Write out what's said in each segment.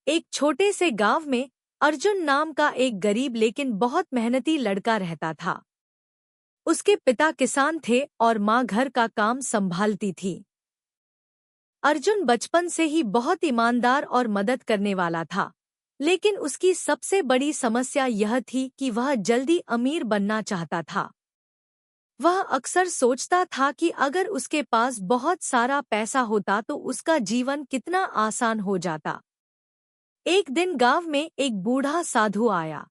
एक छोटे से गांव में अर्जुन नाम का एक गरीब लेकिन बहुत मेहनती लड़का रहता था। उसके पिता किसान थे और माँ घर का काम संभालती थी। अर्जुन बचपन से ही बहुत ईमानदार और मदद करने वाला था, लेकिन उसकी सबसे बड़ी समस्या यह थी कि वह जल्दी अमीर बनना चाहता था। वह अक्सर सोचता था कि अगर उसके पास बहुत सारा पैसा होता तो उसका जीवन कितना आसान हो जाता। एक दिन गांव में एक बूढ़ा साधु आया।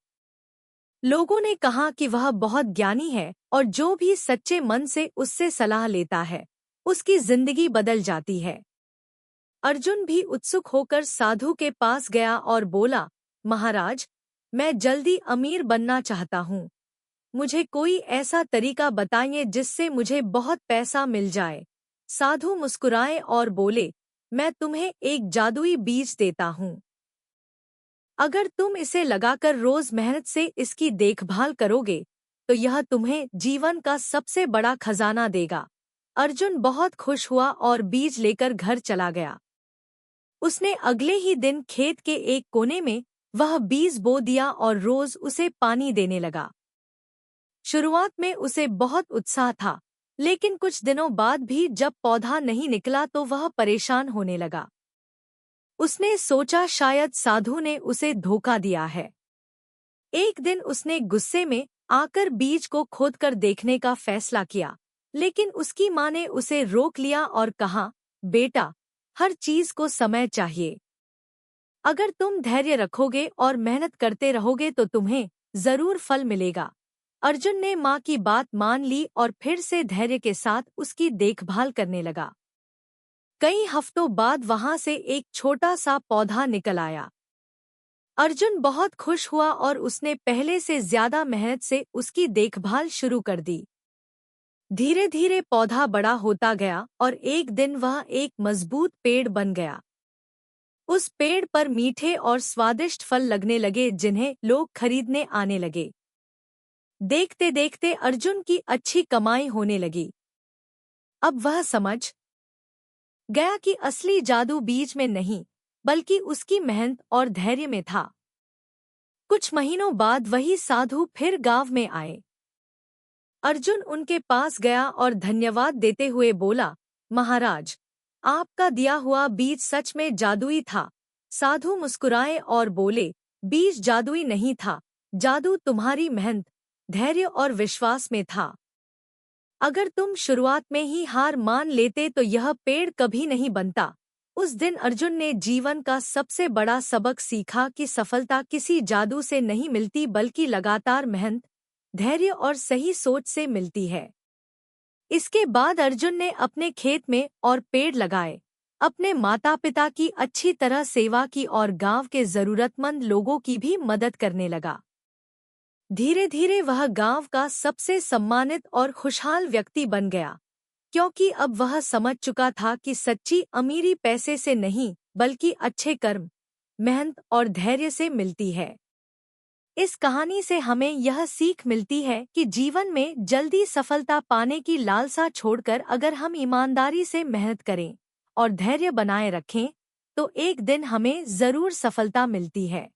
लोगों ने कहा कि वह बहुत ज्ञानी है और जो भी सच्चे मन से उससे सलाह लेता है, उसकी जिंदगी बदल जाती है। अर्जुन भी उत्सुक होकर साधु के पास गया और बोला, महाराज, मैं जल्दी अमीर बनना चाहता हूँ। मुझे कोई ऐसा तरीका बताइए जिससे मुझे बहुत पैसा मिल जाए। साधु मुस्कुराए और बोले, मैं तुम्हें एक जादुई बीज देता हूँ। अगर तुम इसे लगाकर रोज मेहनत से इसकी देखभाल करोगे तो यह तुम्हें जीवन का सबसे बड़ा खजाना देगा। अर्जुन बहुत खुश हुआ और बीज लेकर घर चला गया। उसने अगले ही दिन खेत के एक कोने में वह बीज बो दिया और रोज उसे पानी देने लगा। शुरुआत में उसे बहुत उत्साह था, लेकिन कुछ दिनों बाद भी जब पौधा नहीं निकला तो वह परेशान होने लगा। उसने सोचा शायद साधु ने उसे धोखा दिया है। एक दिन उसने गुस्से में आकर बीज को खोदकर देखने का फैसला किया, लेकिन उसकी माँ ने उसे रोक लिया और कहा, बेटा, हर चीज को समय चाहिए। अगर तुम धैर्य रखोगे और मेहनत करते रहोगे तो तुम्हें जरूर फल मिलेगा। अर्जुन ने माँ की बात मान ली और फिर से धैर्य के साथ उसकी देखभाल करने लगा। कई हफ्तों बाद वहां से एक छोटा सा पौधा निकल आया। अर्जुन बहुत खुश हुआ और उसने पहले से ज्यादा मेहनत से उसकी देखभाल शुरू कर दी। धीरे धीरे पौधा बड़ा होता गया और एक दिन वह एक मजबूत पेड़ बन गया। उस पेड़ पर मीठे और स्वादिष्ट फल लगने लगे जिन्हें लोग खरीदने आने लगे। देखते देखते अर्जुन की अच्छी कमाई होने लगी। अब वह समझ गया कि असली जादू बीज में नहीं, बल्कि उसकी मेहनत और धैर्य में था। कुछ महीनों बाद वही साधु फिर गांव में आए। अर्जुन उनके पास गया और धन्यवाद देते हुए बोला, महाराज, आपका दिया हुआ बीज सच में जादुई था। साधु मुस्कुराए और बोले, बीज जादुई नहीं था, जादू तुम्हारी मेहनत, धैर्य और विश्वास में था। अगर तुम शुरुआत में ही हार मान लेते तो यह पेड़ कभी नहीं बनता। उस दिन अर्जुन ने जीवन का सबसे बड़ा सबक सीखा कि सफलता किसी जादू से नहीं मिलती बल्कि लगातार मेहनत, धैर्य और सही सोच से मिलती है। इसके बाद अर्जुन ने अपने खेत में और पेड़ लगाए, अपने माता पिता की अच्छी तरह सेवा की और गांव के जरूरतमंद लोगों की भी मदद करने लगा। धीरे धीरे वह गांव का सबसे सम्मानित और खुशहाल व्यक्ति बन गया, क्योंकि अब वह समझ चुका था कि सच्ची अमीरी पैसे से नहीं बल्कि अच्छे कर्म, मेहनत और धैर्य से मिलती है। इस कहानी से हमें यह सीख मिलती है कि जीवन में जल्दी सफलता पाने की लालसा छोड़कर अगर हम ईमानदारी से मेहनत करें और धैर्य बनाए रखें तो एक दिन हमें जरूर सफलता मिलती है।